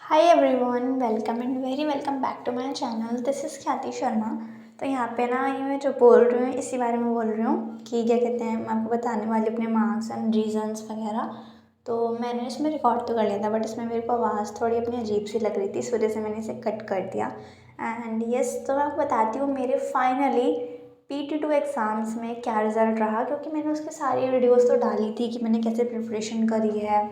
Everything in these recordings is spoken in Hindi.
Hi everyone, welcome and very welcome back to my channel. This is Khyati Sharma. तो यहाँ पे ना ये मैं जो बोल रही हूँ इसी बारे में बोल रही हूँ कि क्या कहते हैं, मैं आपको बताने वाली अपने मार्क्स एंड रीजंस वगैरह। तो मैंने इसमें रिकॉर्ड तो कर लिया था, बट इसमें मेरे को आवाज़ थोड़ी अपनी अजीब सी लग रही थी, इस वजह से मैंने इसे कट कर दिया। एंड यस, तो मैं आपको बताती हूँ मेरे फाइनली PT2 एग्ज़ाम्स में क्या रिज़ल्ट रहा, क्योंकि मैंने उसके सारी वीडियोस तो डाली थी कि मैंने कैसे प्रिपरेशन करी है,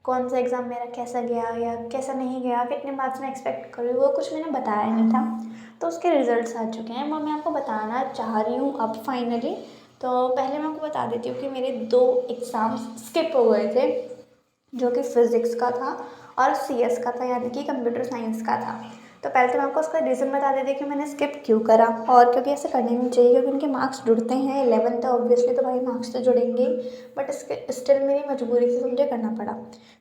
कौन सा एग्ज़ाम मेरा कैसा गया या कैसा नहीं गया, कितने मार्क्स मैं एक्सपेक्ट करूँ, वो कुछ मैंने बताया नहीं था। तो उसके रिज़ल्ट्स आ चुके हैं, वो मैं आपको बताना चाह रही हूँ अब फाइनली। तो पहले मैं आपको बता देती हूँ कि मेरे 2 एग्ज़ाम्स स्किप हो गए थे, जो कि फ़िज़िक्स का था और CS का था, यानी कि कंप्यूटर साइंस का था। तो पहले तो मैं आपको उसका रीज़न बता देती हूँ कि मैंने स्किप क्यों करा, और क्योंकि ऐसे करने नहीं चाहिए, क्योंकि उनके मार्क्स जुड़ते हैं 11th है ऑब्वियसली, तो भाई मार्क्स तो जुड़ेंगे ही, बट इसके स्टिल मेरी मजबूरी थी, तो मुझे करना पड़ा।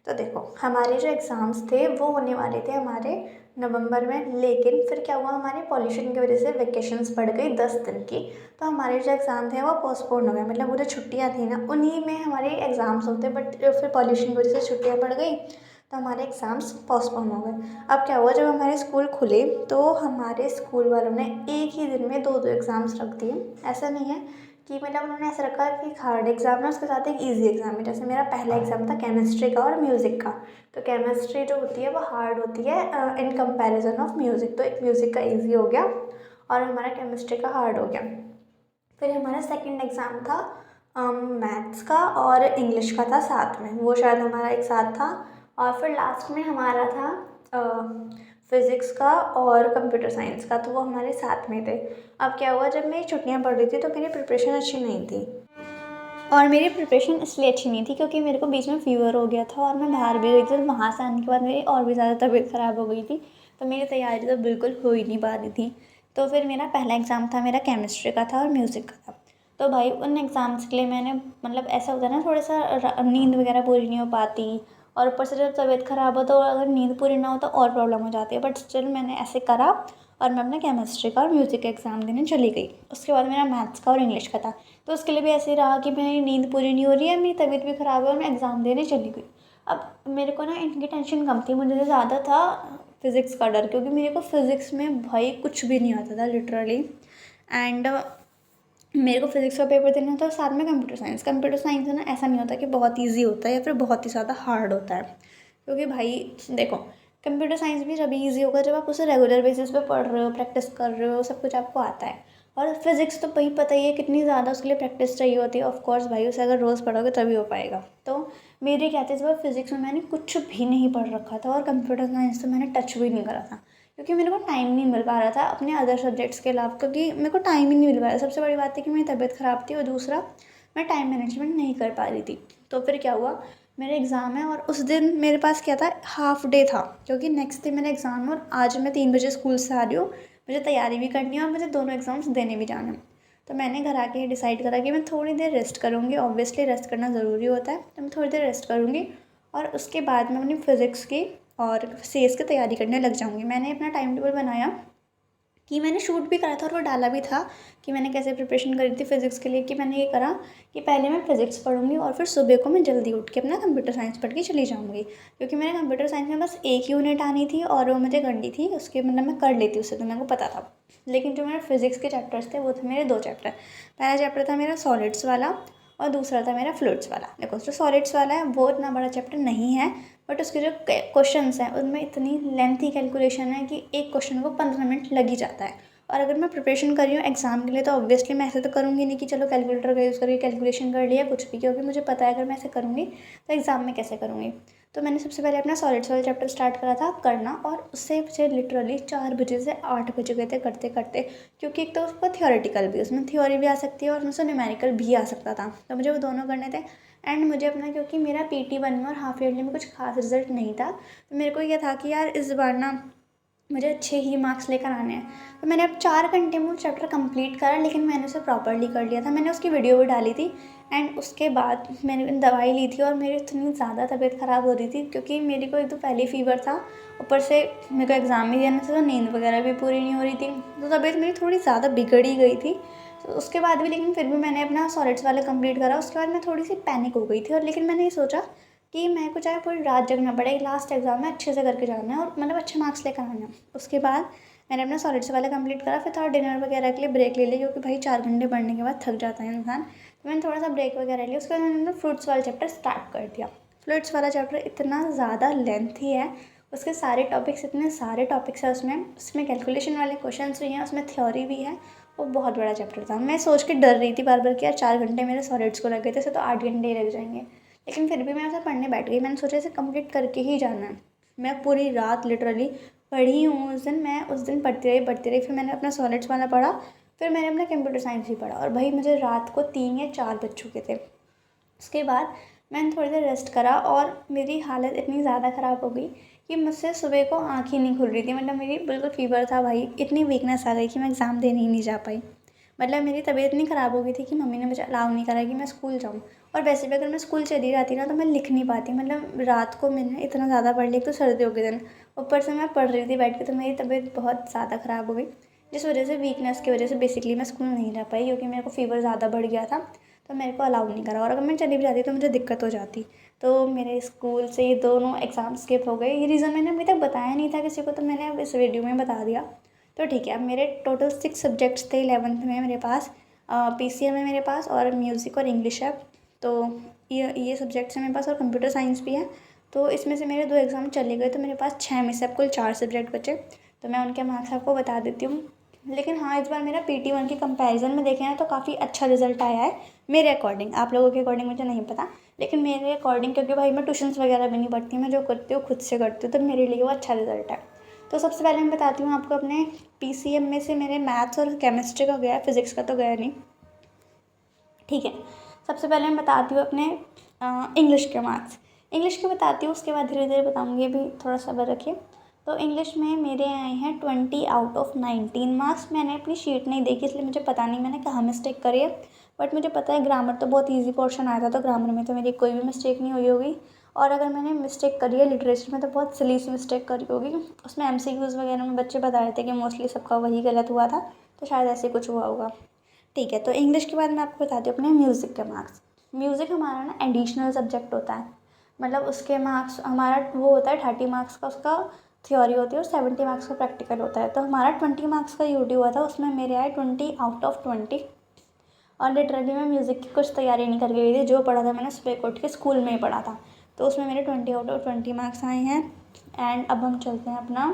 तो देखो, हमारे जो एग्ज़ाम्स थे वो होने वाले थे हमारे नवंबर में, लेकिन फिर क्या हुआ, हमारे पॉल्यूशन की वजह से वेकेशंस पड़ गई 10 दिन की। तो हमारे जो एग्ज़ाम थे वो पोस्टपोन हो गए, मतलब वो जो छुट्टियाँ थी ना उन्हीं में हमारे एग्ज़ाम्स होते, बट फिर पॉल्यूशन की वजह से छुट्टियाँ पड़ गई, तो हमारे एग्ज़ाम्स पोस्टपोन हो गए। अब क्या हुआ, जब हमारे स्कूल खुले तो हमारे स्कूल वालों ने एक ही दिन में 2-2 एग्ज़ाम्स रख दिए। ऐसा नहीं है कि मतलब उन्होंने ऐसा रखा कि हार्ड एग्ज़ाम है उसके साथ एक ईजी एग्ज़ाम है। जैसे मेरा पहला एग्ज़ाम था केमिस्ट्री का और म्यूज़िक का। तो केमिस्ट्री जो होती है वो हार्ड होती है इन कंपैरिजन ऑफ म्यूज़िक, तो एक म्यूज़िक का ईजी हो गया और हमारा केमिस्ट्री का हार्ड हो गया। फिर हमारा सेकंड एग्ज़ाम था मैथ्स का और इंग्लिश का था साथ में, वो शायद हमारा एक साथ था। और फिर लास्ट में हमारा था फिज़िक्स का और कंप्यूटर साइंस का, तो वो हमारे साथ में थे। अब क्या हुआ, जब मेरी छुट्टियां पड़ रही थी तो मेरी प्रिपरेशन अच्छी नहीं थी, और मेरी प्रिपरेशन इसलिए अच्छी नहीं थी क्योंकि मेरे को बीच में फ़ीवर हो गया था और मैं बाहर भी गई थी, तो वहाँ से आने के बाद मेरी और भी ज़्यादा तबीयत ख़राब हो गई थी, तो मेरी तैयारी तो बिल्कुल हो ही नहीं पा रही थी। तो फिर मेरा पहला एग्ज़ाम था, मेरा केमिस्ट्री का था और म्यूज़िक का था। तो भाई उन एग्ज़ाम्स के लिए मैंने, मतलब ऐसा होता है ना, थोड़ा सा नींद वगैरह पूरी नहीं हो पाती, और ऊपर से जब तबीयत ख़राब हो तो अगर नींद पूरी ना हो तो और प्रॉब्लम हो जाती है, बट स्टिल मैंने ऐसे करा और मैं अपना केमिस्ट्री का और म्यूज़िक का एग्ज़ाम देने चली गई। उसके बाद मेरा मैथ्स का और इंग्लिश का था, तो उसके लिए भी ऐसे ही रहा कि मेरी नींद पूरी नहीं हो रही है, मेरी तबीयत भी ख़राब है और मैं एग्ज़ाम देने चली गई। अब मेरे को ना इनकी टेंशन कम थी, मुझे ज़्यादा था फिज़िक्स का डर, क्योंकि मेरे को फिज़िक्स में भाई कुछ भी नहीं आता था लिटरली। एंड मेरे को फिज़िक्स का पेपर देना होता है और साथ में कंप्यूटर साइंस है ना, ऐसा नहीं होता कि बहुत ईजी होता है या फिर बहुत ही ज़्यादा हार्ड होता है, क्योंकि भाई देखो, कंप्यूटर साइंस भी जब ईजी होगा जब आप उसे रेगुलर बेसिस पे पढ़ रहे हो, प्रैक्टिस कर रहे हो, सब कुछ आपको आता है। और फिज़िक्स तो भाई पता ही है कितनी ज़्यादा उसके लिए प्रैक्टिस चाहिए होती है, ऑफ कोर्स भाई उसे अगर रोज़ पढ़ोगे तभी हो पाएगा। तो मेरी क्या थी, इस बार फिज़िक्स में मैंने कुछ भी नहीं पढ़ रखा था और कंप्यूटर साइंस तो मैंने टच भी नहीं करा था, क्योंकि मेरे को टाइम नहीं मिल पा रहा था अपने अदर सब्जेक्ट्स के अलावा, क्योंकि मेरे को टाइम ही नहीं मिल पा रहा। सबसे बड़ी बात थी कि मेरी तबीयत ख़राब थी और दूसरा मैं टाइम मैनेजमेंट नहीं कर पा रही थी। तो फिर क्या हुआ, मेरा एग्ज़ाम है और उस दिन मेरे पास क्या था, हाफ डे था, क्योंकि नेक्स्ट डे मेरा एग्ज़ाम है और आज मैं 3 बजे स्कूल से आ रही हूँ, मुझे तैयारी भी करनी है और मुझे दोनों एग्ज़ाम्स देने भी जाना है। तो मैंने घर आके डिसाइड करा कि मैं थोड़ी देर रेस्ट करूँगी, ऑब्वियसली रेस्ट करना ज़रूरी होता है, तो मैं थोड़ी देर रेस्ट करूँगी और उसके बाद मैं अपनी फ़िज़िक्स की और CS की तैयारी करने लग जाऊँगी। मैंने अपना टाइम टेबल बनाया कि मैंने शूट भी करा था और वो डाला भी था कि मैंने कैसे प्रिपरेशन करी थी फिज़िक्स के लिए, कि मैंने ये करा कि पहले मैं फ़िज़िक्स पढ़ूंगी और फिर सुबह को मैं जल्दी उठ के अपना कंप्यूटर साइंस पढ़ के चली जाऊँगी, क्योंकि मेरे कंप्यूटर साइंस में बस एक यूनिट आनी थी और वो मुझे करनी थी, उसके मतलब मैं कर लेती उससे, तो मेरे को पता था। लेकिन जो मेरे फिज़िक्स के चैप्टर्स थे वो थे मेरे 2 चैप्टर। पहला चैप्टर था मेरा सॉलिड्स वाला और दूसरा था मेरा फ्लूइड्स वाला। देखो, जो सॉलिड्स वाला है वो इतना बड़ा चैप्टर नहीं है, बट उसके जो क्वेश्चंस हैं उनमें इतनी लेंथी कैलकुलेशन है कि एक क्वेश्चन को 15 मिनट लग ही जाता है। और अगर मैं प्रिपरेशन कर रही हूँ एग्ज़ाम के लिए तो ऑब्वियसली मैं ऐसे तो करूँगी नहीं कि चलो कैलकुलेटर का यूज़ करके कैलकुलेशन कर लिया कुछ भी, क्योंकि मुझे पता है अगर मैं ऐसे करूँगी तो एग्ज़ाम में कैसे करूँगी। तो मैंने सबसे पहले अपना सॉलिड्स वाला चैप्टर स्टार्ट करा था करना, और उससे मुझे लिटरली 4 बजे से 8 बजे गए थे करते करते, क्योंकि एक तो उसका थियोरेटिकल भी, उसमें थ्योरी भी आ सकती है और उसमें न्यूमेरिकल भी आ सकता था, तो मुझे वो दोनों करने थे। एंड मुझे अपना, क्योंकि मेरा PT1 में और हाफ ईयरली में कुछ खास रिजल्ट नहीं था, तो मेरे को ये था कि यार इस बार ना मुझे अच्छे ही मार्क्स लेकर आने हैं। तो मैंने अब 4 घंटे में वो चैप्टर कंप्लीट करा, लेकिन मैंने उसे प्रॉपर्ली कर लिया था, मैंने उसकी वीडियो भी डाली थी। एंड उसके बाद मैंने दवाई ली थी और मेरी इतनी ज़्यादा तबीयत ख़राब हो रही थी, क्योंकि मेरे को एक तो पहले फीवर था, ऊपर से मेरे को एग्ज़ाम भी देना था, तो नींद वगैरह भी पूरी नहीं हो रही थी, तो तबीयत मेरी थोड़ी ज़्यादा बिगड़ ही गई थी। तो उसके बाद भी, लेकिन फिर भी मैंने अपना सॉलिड्स वाला कंप्लीट करा। उसके बाद मैं थोड़ी सी पैनिक हो गई थी, और लेकिन मैंने ये सोचा कि मेरे को चाहे पूरी रात जगना पड़े, लास्ट एग्ज़ाम में अच्छे से करके जाना है और मतलब अच्छे मार्क्स लेकर आना है। उसके बाद मैंने अपना सॉलिड्स वाला कंप्लीट करा, फिर थोड़ा डिनर वगैरह के लिए ब्रेक ले लिया, क्योंकि भाई 4 घंटे पढ़ने के बाद थक जाता है इंसान। तो मैंने थोड़ा सा ब्रेक वगैरह लिया। उसके बाद मैंने फ्रूट्स वाला चैप्टर स्टार्ट कर दिया। फ्रूट्स वाला चैप्टर इतना ज़्यादा लेंथी है, उसके सारे टॉपिक्स इतने सारे टॉपिक्स हैं उसमें कैलकुलेशन वाले क्वेश्चंस भी हैं, उसमें थ्योरी भी है। वो बहुत बड़ा चैप्टर था। मैं सोच के डर रही थी बार बार कि यार 4 घंटे मेरे सॉलिड्स को लग गए थे, ऐसे तो 8 घंटे ही लग जाएंगे। लेकिन फिर भी मैं उसे पढ़ने बैठ गई। मैंने सोचा इसे कंप्लीट करके ही जाना है। मैं पूरी रात लिटरली पढ़ी हूँ उस दिन। मैं उस दिन पढ़ती रही। फिर मैंने अपना सॉलिड्स वाला पढ़ा, फिर मैंने अपना कंप्यूटर साइंस भी पढ़ा, और भाई मुझे रात को 3 या 4 बज चुके थे। उसके बाद मैंने थोड़ी देर रेस्ट करा और मेरी हालत इतनी ज़्यादा ख़राब हो गई कि मुझसे सुबह को आँख ही नहीं खुल रही थी। मतलब मेरी बिल्कुल फीवर था भाई, इतनी वीकनेस आ गई कि मैं एग्ज़ाम देने ही नहीं जा पाई। मतलब मेरी तबीयत इतनी ख़राब हो गई थी कि मम्मी ने मुझे अलाउ नहीं करा कि मैं स्कूल जाऊँ। और वैसे भी अगर मैं स्कूल चली जाती ना तो मैं लिख नहीं पाती। मतलब रात को मैंने इतना ज़्यादा पढ़ लिया, तो सर्दियों के दिन ऊपर से मैं पढ़ रही थी बैठ के, तो मेरी तबीयत बहुत ज़्यादा ख़राब हो गई, जिस वजह से वीकनेस की वजह से बेसिकली मैं स्कूल नहीं जा पाई, क्योंकि मेरे को फ़ीवर ज़्यादा बढ़ गया था। तो मेरे को अलाउ नहीं करा, और अगर मैं चली भी जाती तो मुझे दिक्कत हो जाती। तो मेरे स्कूल से ये दोनों एग्ज़ाम स्किप हो गए। ये रीज़न मैंने अभी तक बताया नहीं था किसी को, तो मैंने अब इस वीडियो में बता दिया। तो ठीक है, अब मेरे टोटल 6 सब्जेक्ट्स थे 11th में मेरे पास। पीसीएम है मेरे पास, और म्यूज़िक और इंग्लिश है। तो ये सब्जेक्ट्स हैं मेरे पास, और कंप्यूटर साइंस भी है। तो इसमें से मेरे 2 एग्ज़ाम चले गए, तो मेरे पास 6 में से अब कुल 4 सब्जेक्ट बचे। तो मैं उनके मार्क्स आपको बता देती हूँ। लेकिन हाँ, इस बार मेरा PT1 के कंपैरिजन में देखें ना तो काफ़ी अच्छा रिजल्ट आया है मेरे अकॉर्डिंग। आप लोगों के अकॉर्डिंग मुझे नहीं पता, लेकिन मेरे अकॉर्डिंग, क्योंकि भाई मैं ट्यूशन्स वगैरह भी नहीं पढ़ती, मैं जो करती हूँ खुद से करती हूँ, तो मेरे लिए वो अच्छा रिजल्ट है। तो सबसे पहले मैं बताती हूँ आपको अपने PCM में से मेरे मैथ्स और केमिस्ट्री का गया, फिज़िक्स का तो गया नहीं। ठीक है, सबसे पहले मैं बताती हूँ अपने इंग्लिश के मार्क्स। इंग्लिश के बताती हूँ, उसके बाद धीरे धीरे बताऊँगी, अभी थोड़ा सब्र रखिए। तो इंग्लिश में मेरे आए हैं 20 आउट ऑफ 19 मार्क्स। मैंने अपनी शीट नहीं देखी, इसलिए मुझे पता नहीं मैंने कहाँ मिस्टेक करी है, बट मुझे पता है ग्रामर तो बहुत ईजी पोर्शन आया था, तो ग्रामर में तो मेरी कोई भी मिस्टेक नहीं हुई होगी। और अगर मैंने मिस्टेक करी है लिटरेचर में, तो बहुत सिली सी मिस्टेक करी होगी। उसमें MCQs वगैरह में बच्चे बता रहे थे कि मोस्टली सबका वही गलत हुआ था, तो शायद ऐसे कुछ हुआ होगा। ठीक है, तो इंग्लिश के बाद मैं आपको बताती हूँ अपने म्यूज़िक के मार्क्स। म्यूज़िक हमारा ना एडिशनल सब्जेक्ट होता है। मतलब उसके मार्क्स, हमारा वो होता है 30 मार्क्स का, उसका थ्योरी होती है, और 70 मार्क्स का प्रैक्टिकल होता है। तो हमारा 20 मार्क्स का यूटी हुआ था, उसमें मेरे आए 20 आउट ऑफ 20। और लिटरली मैं म्यूज़िक की कुछ तैयारी नहीं करके गई थी, जो पढ़ा था मैंने सुबह को उठ के स्कूल में ही पढ़ा था। तो उसमें मेरे 20 आउट ऑफ 20 मार्क्स आए हैं। एंड अब हम चलते हैं अपना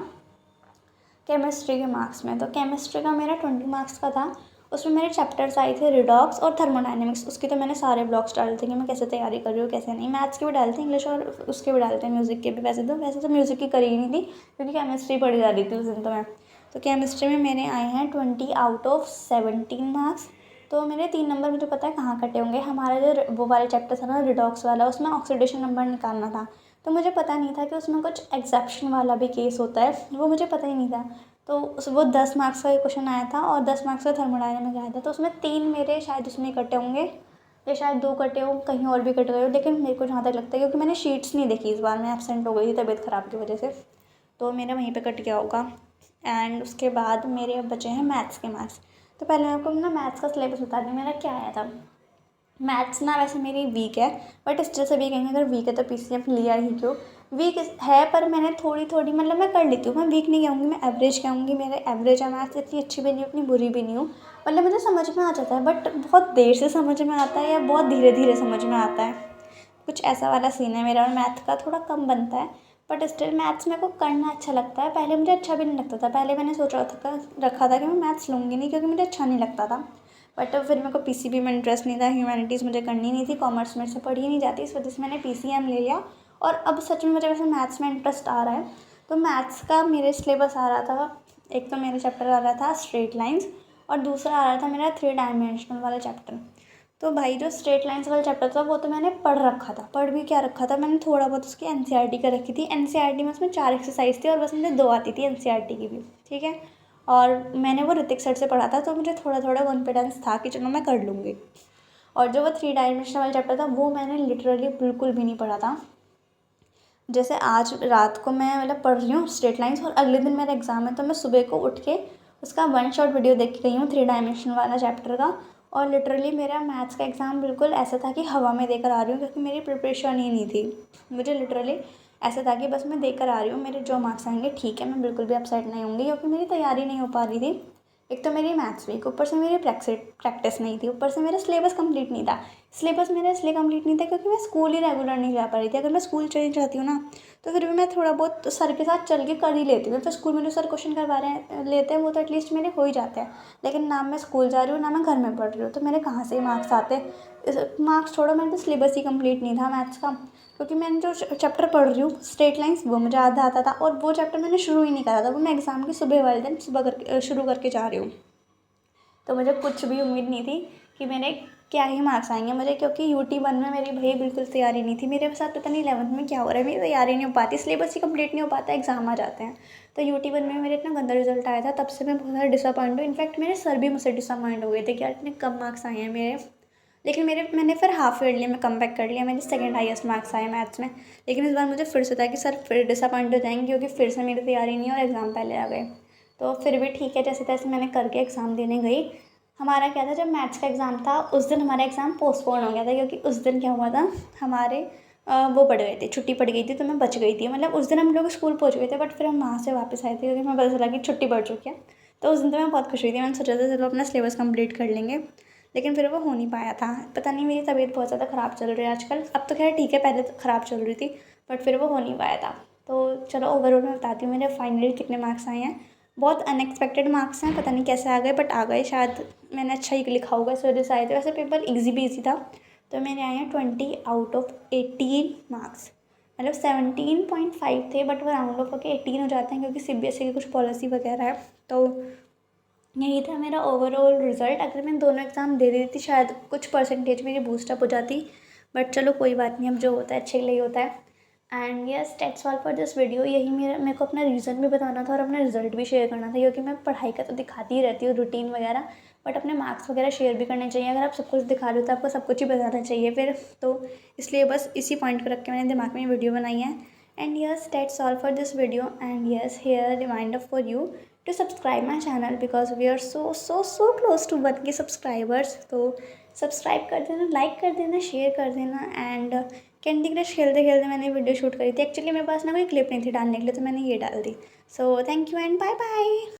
केमिस्ट्री के मार्क्स में। तो केमिस्ट्री का मेरा 20 मार्क्स का था। उसमें मेरे चैप्टर्स आए थे रिडॉक्स और थर्मोडायनेमिक्स। उसके तो मैंने सारे ब्लॉग्स डाले थे कि मैं कैसे तैयारी कर रही हूँ कैसे नहीं। मैथ्स के भी डालते हैं, इंग्लिश और उसके भी डालते हैं, म्यूज़िक के भी। वैसे तो म्यूज़िक की करी ही नहीं थी, क्योंकि केमिस्ट्री पढ़ी जा रही थी उस दिन तो मैं। तो केमिस्ट्री में मेरे आए हैं 20 आउट ऑफ 17 मार्क्स। तो मेरे 3 नंबर मुझे पता है कहाँ कटे होंगे। हमारा जो वो वाला चैप्टर था ना रिडॉक्स वाला, उसमें ऑक्सीडेशन नंबर निकालना था। तो मुझे पता नहीं था कि उसमें कुछ एक्सेप्शन वाला भी केस होता है, वो मुझे पता ही नहीं था। तो वो 10 मार्क्स का क्वेश्चन आया था, और 10 मार्क्स का थर्मोडायनेमिक्स आया था। तो उसमें 3 मेरे शायद उसमें कटे होंगे, या शायद 2 कटे हो, कहीं और भी कट गए हो। लेकिन मेरे को जहाँ तक लगता है, क्योंकि मैंने शीट्स नहीं देखी इस बार, मैं एब्सेंट हो गई थी तबीयत ख़राब की वजह से, तो मेरा वहीं पे कट गया होगा। एंड उसके बाद मेरे अब बचे हैं मैथ्स के मार्क्स। तो पहले मैं आपको ना मैथ्स का सिलेबस बता दूँ मेरा क्या आया था। मैथ्स ना वैसे मेरी वीक है, बट स्टिल से भी कहेंगे अगर वीक है तो PCM लिया ही क्यों। वीक है, पर मैंने थोड़ी थोड़ी मतलब मैं कर लेती हूँ। मैं वीक नहीं कहूँगी, मैं एवरेज कहूँगी। मेरे एवरेज है मैथ्स, इतनी अच्छी भी नहीं हूँ, इतनी बुरी भी नहीं हूँ। मतलब मुझे समझ में आ जाता है, बट बहुत देर से समझ में आता है, या बहुत धीरे धीरे समझ में आता है। कुछ ऐसा वाला सीन है मेरा, और मैथ का थोड़ा कम बनता है। बट स्टिल मैथ्स मेरे को करना अच्छा लगता है। पहले मुझे अच्छा भी नहीं लगता था। पहले मैंने रखा था कि मैं मैथ्स लूँगी नहीं, क्योंकि मुझे अच्छा नहीं लगता था। बट फिर मेरे को PCB में इंटरेस्ट नहीं था, ह्यूमैनिटीज़ मुझे करनी नहीं थी, कॉमर्स मेरे से पढ़ी नहीं जाती, इस वजह से मैंने PCM ले लिया। और अब सच में मुझे वैसे मैथ्स में इंटरेस्ट आ रहा है। तो मैथ्स का मेरे सिलेबस आ रहा था, एक तो मेरे चैप्टर आ रहा था स्ट्रेट लाइन्स, और दूसरा आ रहा था मेरा 3 डायमेंशनल वाला चैप्टर। तो भाई जो स्ट्रेट लाइन्स वाला चैप्टर था वो तो मैंने पढ़ रखा था। पढ़ भी क्या रखा था, मैंने थोड़ा बहुत उसकी NCERT कर रखी थी। NCERT में उसमें 4 एक्सरसाइज थी, और बस मुझे 2 आती थी NCERT की भी, ठीक है। और मैंने वो ऋतिक सर से पढ़ा था, तो मुझे थोड़ा थोड़ा कॉन्फिडेंस था कि चलो मैं कर लूँगी। और जो वो 3 डायमेंशनल वाला चैप्टर था वो मैंने लिटरली बिल्कुल भी नहीं पढ़ा था। जैसे आज रात को मैं मतलब पढ़ रही हूँ स्ट्रेट लाइन्स, और अगले दिन मेरा एग्ज़ाम है, तो मैं सुबह को उठ के उसका 1 शॉट वीडियो देख रही हूँ 3 डायमेंशन वाला चैप्टर का। और लिटरली मेरा मैथ्स का एग्ज़ाम बिल्कुल ऐसा था कि हवा में देकर आ रही हूँ, क्योंकि मेरी प्रिपरेशन ही नहीं थी। मुझे लिटरली ऐसा था कि बस मैं देकर आ रही हूँ, मेरे जो मार्क्स आएंगे ठीक है, मैं बिल्कुल भी अपसेट नहीं होंगी, क्योंकि मेरी तैयारी नहीं हो पा रही थी। एक तो मेरी मैथ्स वीक, ऊपर से मेरी प्रैक्टिस नहीं थी, ऊपर से मेरा सिलेबस कंप्लीट नहीं था। सिलेबस मेरा इसलिए कंप्लीट नहीं था क्योंकि मैं स्कूल ही रेगुलर नहीं जा पा रही थी। अगर मैं स्कूल चली जाती हूँ ना, तो फिर भी मैं थोड़ा बहुत सर के साथ चल के कर ही लेती हूँ। तो स्कूल में जो सर क्वेश्चन करवा रहे हैं लेते हैं वो तो एटलीस्ट मेरे हो ही जाते हैं। लेकिन ना मैं स्कूल जा रही हूँ, ना मैं घर में पढ़ रही हूँ, तो मेरे कहाँ से मार्क्स आते। मार्क्स छोड़ो, मेरा तो सिलेबस ही कंप्लीट नहीं था मैथ्स का, क्योंकि मैंने जो चैप्टर पढ़ रही हूँ स्ट्रेट लाइंस, वो मुझे आधा आता था, और वो चैप्टर मैंने शुरू ही नहीं करा था। वो मैं एग्ज़ाम के सुबह वाले दिन सुबह करके शुरू करके जा रही हूँ। तो मुझे कुछ भी उम्मीद नहीं थी कि मेरे क्या ही मार्क्स आएंगे मुझे, क्योंकि UT1 में मेरी भाई बिल्कुल तैयारी नहीं थी। मेरे साथ पता नहीं 11th में क्या हो रहा है, मेरी तैयारी नहीं हो पाती, सिलेबस ही कंप्लीट नहीं हो पाता, एग्जाम आ जाते हैं। तो UT1 में मेरे इतना गंदा रिजल्ट आया था, तब से मैं बहुत ज़्यादा डिसअपॉइंट हूँ। इनफैक्ट मेरे सर भी मुझसे डिसअपॉइंट हो गए थे कि यार इतने कम मार्क्स आए हैं मेरे। लेकिन मैंने फिर हाफ ईयरली में कम बैक कर लिया, मेरे सेकंड हाईएस्ट मार्क्स आए मैथ्स में। लेकिन इस बार मुझे फिर से था कि सर फिर डिसअपॉइंट हो जाएंगे, क्योंकि फिर से मेरी तैयारी नहीं है और एग्ज़ाम पहले आ गए। तो फिर भी ठीक है, जैसे तैसे मैंने करके एग्ज़ाम देने गई। हमारा क्या था, जब मैथ्स का एग्ज़ाम था उस दिन हमारा एग्ज़ाम पोस्टपोन हो गया था, क्योंकि उस दिन क्या हुआ था, हमारे वो पड़ गए थे, छुट्टी पड़ गई थी, तो मैं बच गई थी। मतलब उस दिन हम लोग स्कूल पहुंच गए थे, बट फिर हम वहाँ से वापस आए थे क्योंकि हमें पता चला कि छुट्टी पड़ चुकी है। तो उस दिन तो मैं बहुत खुश हुई थी, मैंने सोचा था चलो अपना सिलेबस कंप्लीट कर लेंगे। लेकिन फिर वो हो नहीं पाया था। पता नहीं, मेरी तबीयत बहुत ज़्यादा ख़राब चल रही है आजकल। अब तो खैर ठीक है, पहले तो ख़राब चल रही थी, बट फिर वो हो नहीं पाया था। तो चलो ओवरऑल मैं बताती हूँ मेरे फाइनली कितने मार्क्स आए हैं। बहुत अनएक्सपेक्टेड मार्क्स हैं, पता नहीं कैसे आ गए, बट आ गए। शायद मैंने अच्छा ही लिखा होगा, इस वजह से आए थे। वैसे पेपर ईजी भी ईजी था। तो मेरे आए हैं 20/18 मार्क्स। मतलब 17.5 थे, बट वो राउंड ऑफ होकर 18 हो जाते हैं, क्योंकि CBSE की कुछ पॉलिसी वगैरह है। तो यही था मेरा ओवरऑल रिज़ल्ट। अगर मैं दोनों एग्ज़ाम दे देती शायद कुछ परसेंटेज मेरी बूस्टअप हो जाती, बट चलो कोई बात नहीं, अब जो होता है अच्छे के लिए होता है। And yes, that's all for this video. यही मेरे को अपना रीज़न भी बताना था और अपना रिजल्ट भी शेयर करना था, क्योंकि मैं पढ़ाई का तो दिखाती ही रहती हूँ रूटीन वगैरह, बट अपने मार्क्स वगैरह शेयर भी करने चाहिए। अगर आप सब कुछ दिखा रहे हो तो आपको सब कुछ ही बताना चाहिए फिर। तो इसलिए बस इसी पॉइंट को रख के मैंने दिमाग में वीडियो बनाई है। And yes, that's all for this video. And yes, here reminder for you to subscribe my channel, because we are so close to 1K subscribers. तो सब्सक्राइब कर देना, लाइक कर देना, शेयर कर देना। एंड कैंडी क्रश खेलते खेलते मैंने वीडियो शूट करी थी। एक्चुअली मेरे पास ना कोई क्लिप नहीं थी डालने के लिए, तो मैंने ये डाल दी। So thank you and bye bye.